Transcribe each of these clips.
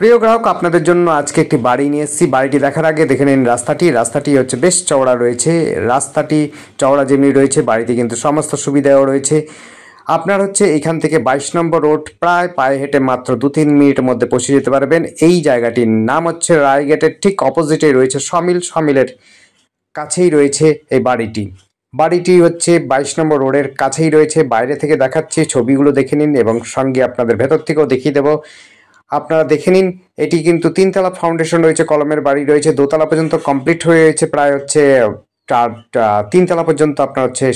প্রিয় গ্রাহক, আপনাদের জন্য আজকে একটি বাড়ি নিয়ে এসেছি। বাড়িটি দেখার আগে দেখে নিন রাস্তাটি হচ্ছে বেশ চওড়া রয়েছে। রাস্তাটি চওড়া যেমনি রয়েছে, বাড়িতে কিন্তু সমস্ত সুবিধাও রয়েছে। আপনার হচ্ছে এখান থেকে 22 নম্বর রোড প্রায় পায়ে হেঁটে মাত্র 2-3 মিনিটের মধ্যে পৌঁছে যেতে পারবেন। এই জায়গাটির নাম হচ্ছে রায়গেটের ঠিক অপোজিটে রয়েছে সমিলের কাছেই রয়েছে এই বাড়িটি হচ্ছে 22 নম্বর রোডের কাছেই রয়েছে। বাইরে থেকে দেখাচ্ছি, ছবিগুলো দেখে নিন এবং সঙ্গে আপনাদের ভেতর থেকেও দেখিয়ে দেবো। আপনারা দেখে নিন, এটি কিন্তু 3তলা ফাউন্ডেশন রয়েছে, কলমের বাড়ি রয়েছে, 2তলা পর্যন্ত কমপ্লিট হয়ে রয়েছে। প্রায় হচ্ছে 3তলা পর্যন্ত আপনার হচ্ছে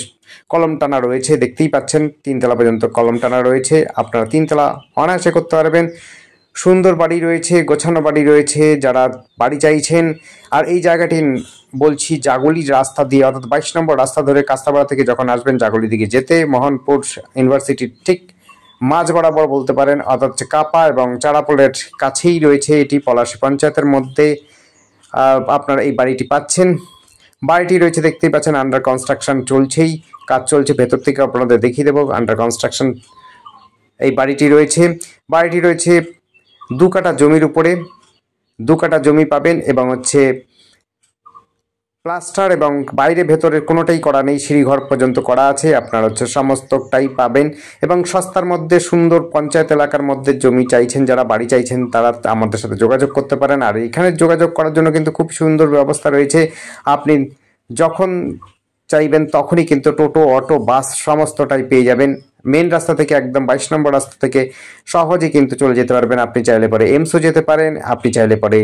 কলম টানা রয়েছে, দেখতেই পাচ্ছেন 3তলা পর্যন্ত কলম টানা রয়েছে। আপনারা 3তলা অনায়াসে করতে পারবেন। সুন্দর বাড়ি রয়েছে, গোছানো বাড়ি রয়েছে যারা বাড়ি চাইছেন। আর এই জায়গাটি বলছি জাগুলির রাস্তা দিয়ে, অর্থাৎ 22 নম্বর রাস্তা ধরে কাস্তাপাড়া থেকে যখন আসবেন জাগুলির দিকে যেতে, মোহনপুর ইউনিভার্সিটির ঠিক মাঝ বরাবর বলতে পারেন, অর্থাৎ কাপা এবং চারাপোলের কাছেই রয়েছে এটি। পলাশী পঞ্চায়েতের মধ্যে আপনারা এই বাড়িটি পাচ্ছেন। বাড়িটি রয়েছে, দেখতেই পাচ্ছেন, আন্ডার কনস্ট্রাকশন চলছেই, কাজ চলছে। ভেতর থেকে আপনাদের দেখিয়ে দেবো আন্ডার কনস্ট্রাকশন এই বাড়িটি রয়েছে 2 কাঠা জমির উপরে। 2 কাঠা জমি পাবেন এবং হচ্ছে প্লাস্টার এবং বাইরে ভেতরের কোনোটাই করা নেই, সিঁড়িঘর পর্যন্ত করা আছে। আপনার হচ্ছে সমস্তটাই পাবেন এবং সস্তার মধ্যে সুন্দর পঞ্চায়েত এলাকার মধ্যে জমি চাইছেন, যারা বাড়ি চাইছেন তারা আমাদের সাথে যোগাযোগ করতে পারেন। আর এখানে যোগাযোগ করার জন্য কিন্তু খুব সুন্দর ব্যবস্থা রয়েছে। আপনি যখন চাইবেন তখনই কিন্তু টোটো, অটো, বাস সমস্তটাই পেয়ে যাবেন। মেন রাস্তা থেকে একদম 22 নম্বর রাস্তা থেকে সহজে কিন্তু চলে যেতে পারবেন। আপনি চাইলে পরে এমসও যেতে পারেন, আপনি চাইলে পরে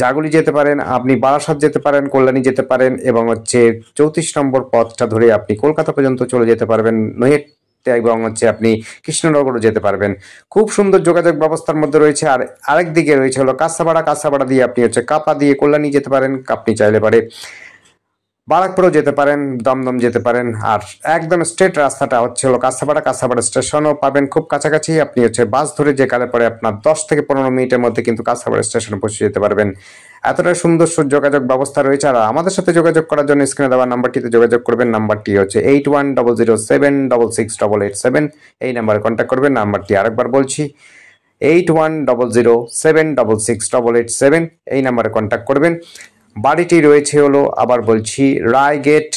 জাগুলি যেতে পারেন, আপনি বারাসাত যেতে পারেন, কল্যাণী যেতে পারেন এবং হচ্ছে 34 নম্বর পথটা ধরে আপনি কলকাতা পর্যন্ত চলে যেতে পারবেন, নৈহাটি এবং হচ্ছে আপনি কৃষ্ণনগরও যেতে পারবেন। খুব সুন্দর যোগাযোগ ব্যবস্থার মধ্যে রয়েছে। আর আরেক দিকে রয়েছে হলো কাঁসাপাড়া দিয়ে আপনি হচ্ছে কাপা দিয়ে কল্যাণী যেতে পারেন, আপনি চাইলে পারে বারাকপুরও যেতে পারেন, দমদম যেতে পারেন। আর একদম স্ট্রেট রাস্তাটা হচ্ছে হলো কাঁসাপাড়া স্টেশনও পাবেন খুব কাছাকাছি। আপনি হচ্ছে বাস ধরে যে কালে পরে আপনার 10 থেকে 15 মিনিটের মধ্যে কিন্তু কাঁসাপাড়া স্টেশনে পৌঁছে যেতে পারবেন। এতটা সুন্দর যোগাযোগ ব্যবস্থা রয়েছে। আর আমাদের সাথে যোগাযোগ করার জন্য স্ক্রিনে দেওয়া নাম্বারটিতে যোগাযোগ করবেন। নাম্বারটি হচ্ছে 8100766887। এই নাম্বারে কন্ট্যাক্ট করবেন। নাম্বারটি আরেকবার বলছি, 8100766887। এই নাম্বারে কন্ট্যাক্ট করবেন। বাড়িটি রয়েছে হলো, আবার বলছি, রায়গেট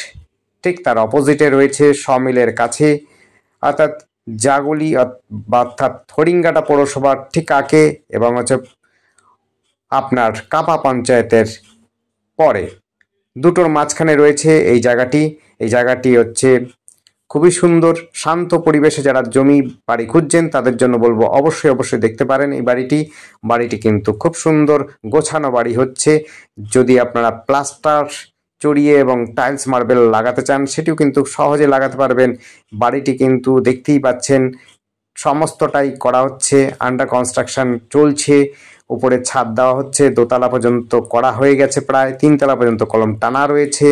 ঠিক তার অপোজিটে রয়েছে সমিলের কাছে, অর্থাৎ জাগুলি অর্থাৎ হরিঙ্গাটা পৌরসভার ঠিক আগে এবং হচ্ছে আপনার কাপা পঞ্চায়েতের পরে, দুটোর মাঝখানে রয়েছে এই জায়গাটি হচ্ছে খুবই সুন্দর শান্ত পরিবেশে। যারা জমি বাড়ি খুঁজছেন তাদের জন্য বলবো অবশ্যই দেখতে পারেন এই বাড়িটি কিন্তু খুব সুন্দর গোছানো বাড়ি হচ্ছে। যদি আপনারা প্লাস্টার চড়িয়ে এবং টাইলস মার্বেল লাগাতে চান সেটিও কিন্তু সহজে লাগাতে পারবেন। বাড়িটি কিন্তু দেখতেই পাচ্ছেন সমস্তটাই করা হচ্ছে, আন্ডার কনস্ট্রাকশন চলছে। উপরে ছাদ দেওয়া হচ্ছে, 2তলা পর্যন্ত করা হয়ে গেছে, প্রায় 3তলা পর্যন্ত কলম টানা রয়েছে।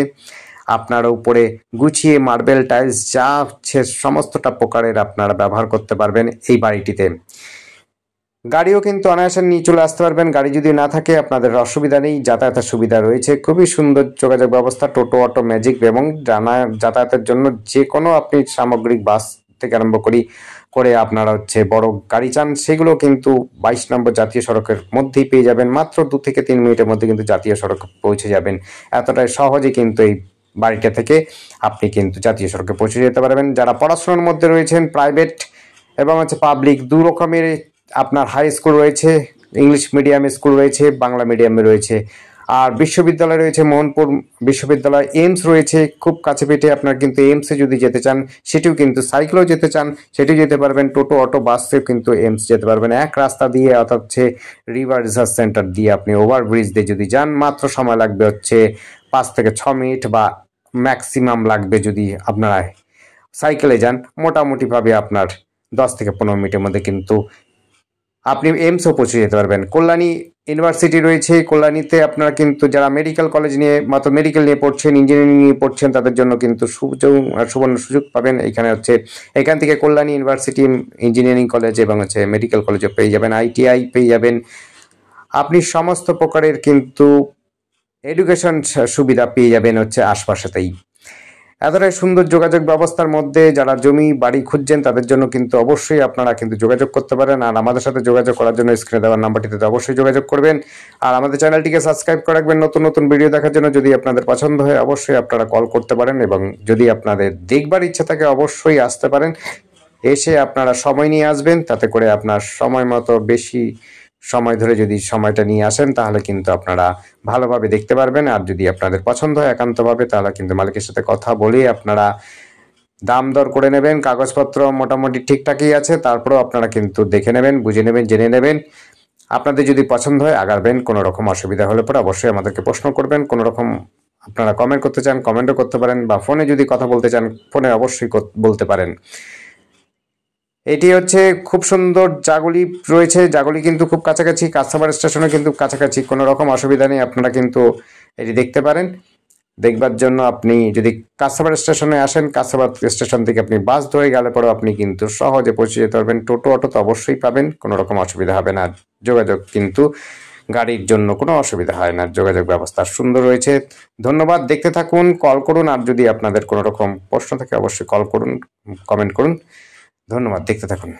আপনারা উপরে গুছিয়ে মার্বেল টাইলস যা হচ্ছে সমস্তটা প্রকারের আপনারা ব্যবহার করতে পারবেন এই বাড়িটিতে। গাড়িও কিন্তু অনায়াসে নিয়ে চলে আসতে পারবেন। গাড়ি যদি না থাকে আপনাদের অসুবিধা নেই, যাতায়াতের সুবিধা রয়েছে। খুবই সুন্দর যোগাযোগ ব্যবস্থা, টোটো, অটো, ম্যাজিক এবং যাতায়াতের জন্য যে কোনো আপনি সামগ্রিক বাস থেকে আরম্ভ করে আপনারা হচ্ছে বড় গাড়ি চান সেগুলো কিন্তু 22 নম্বর জাতীয় সড়কের মধ্যেই পেয়ে যাবেন। মাত্র 2 থেকে 3 মিনিটের মধ্যে কিন্তু জাতীয় সড়কে পৌঁছে যাবেন। এতটাই সহজে কিন্তু এই বাড়িটা থেকে আপনি কিন্তু জাতীয় সড়কে পৌঁছে যেতে পারবেন। যারা পড়াশোনার মধ্যে রয়েছেন, প্রাইভেট এবং হচ্ছে পাবলিক 2 রকমের আপনার হাই স্কুল রয়েছে, ইংলিশ মিডিয়াম স্কুল রয়েছে, বাংলা মিডিয়ামে রয়েছে। আর বিশ্ববিদ্যালয় রয়েছে, মোহনপুর বিশ্ববিদ্যালয়, এইমস রয়েছে খুব কাছে পিঠে। আপনার কিন্তু এইমসে যদি যেতে চান সেটিও কিন্তু, সাইকেলেও যেতে চান সেটিও যেতে পারবেন, টোটো, অটো, বাসেও কিন্তু এইমস যেতে পারবেন। এক রাস্তা দিয়ে, অর্থাৎ হচ্ছে রিভার রিসার্চ সেন্টার দিয়ে আপনি ওভারব্রিজ দিয়ে যদি যান মাত্র সময় লাগবে হচ্ছে 5 থেকে 6 মিনিট, বা ম্যাক্সিমাম লাগবে যদি আপনারা সাইকেলে যান মোটামুটিভাবে আপনার 10 থেকে 15 মিনিটের মধ্যে কিন্তু আপনি এইমসও পৌঁছে যেতে পারবেন। কল্যাণী ইউনিভার্সিটি রয়েছে, কল্যাণীতে আপনারা কিন্তু যারা মেডিকেল কলেজ নিয়ে মেডিকেল নিয়ে পড়ছেন, ইঞ্জিনিয়ারিং নিয়ে পড়ছেন তাদের জন্য কিন্তু সুবর্ণ সুযোগ পাবেন। এখান থেকে কল্যাণী ইউনিভার্সিটি ইঞ্জিনিয়ারিং কলেজ এবং হচ্ছে মেডিকেল কলেজও পেয়ে যাবেন, ITI পেয়ে যাবেন। আপনি সমস্ত প্রকারের কিন্তু এডুকেশন সুবিধা পেয়ে যাবেন হচ্ছে আশপাশেতেই। এতটাই সুন্দর যোগাযোগ ব্যবস্থার মধ্যে যারা জমি বাড়ি খুঁজছেন তাদের জন্য কিন্তু অবশ্যই আপনারা কিন্তু যোগাযোগ করতে পারেন। আর আমাদের সাথে যোগাযোগ করার জন্য স্ক্রিনে দেওয়ার নাম্বারটিতে অবশ্যই যোগাযোগ করবেন। আর আমাদের চ্যানেলটিকে সাবস্ক্রাইব করে রাখবেন নতুন নতুন ভিডিও দেখার জন্য। যদি আপনাদের পছন্দ হয় অবশ্যই আপনারা কল করতে পারেন, এবং যদি আপনাদের দেখবার ইচ্ছা থাকে অবশ্যই আসতে পারেন। এসে আপনারা সময় নিয়ে আসবেন, তাতে করে আপনার সময় মতো বেশি সময় ধরে যদি সময়টা নিয়ে আসেন তাহলে কিন্তু আপনারা ভালোভাবে দেখতে পারবেন। আর যদি আপনাদের পছন্দ হয় একান্তভাবে তাহলে কিন্তু মালিকের সাথে কথা বলে আপনারা দাম দর করে নেবেন। কাগজপত্র মোটামুটি ঠিকঠাকই আছে, তারপরেও আপনারা কিন্তু দেখে নেবেন, বুঝে নেবেন, জেনে নেবেন। আপনাদের যদি পছন্দ হয় আগাবেন। কোনো রকম অসুবিধা হলে পরে অবশ্যই আমাদেরকে প্রশ্ন করবেন। কোনো রকম আপনারা কমেন্ট করতে চান কমেন্টও করতে পারেন, বা ফোনে যদি কথা বলতে চান ফোনে অবশ্যই বলতে পারেন। এটি হচ্ছে খুব সুন্দর জাগুলি রয়েছে, জাগুলি কিন্তু খুব কাছাকাছি, কাছাবার স্টেশনে কিন্তু কাছাকাছি, কোনো রকম অসুবিধা নেই। আপনারা কিন্তু এটি দেখতে পারেন। দেখবার জন্য আপনি যদি কাছাবার স্টেশনে আসেন, কাছাবার স্টেশন থেকে আপনি বাস ধরে গেলে পরেও আপনি কিন্তু সহজে পৌঁছে যেতে পারবেন। টোটো অটো তো অবশ্যই পাবেন, কোনো রকম অসুবিধা হবে না। যোগাযোগ কিন্তু গাড়ির জন্য কোনো অসুবিধা হয় না, যোগাযোগ ব্যবস্থা সুন্দর রয়েছে। ধন্যবাদ, দেখতে থাকুন, কল করুন। আর যদি আপনাদের কোনো রকম প্রশ্ন থাকে অবশ্যই কল করুন, কমেন্ট করুন। ধন্যবাদ, দেখতে থাকুন।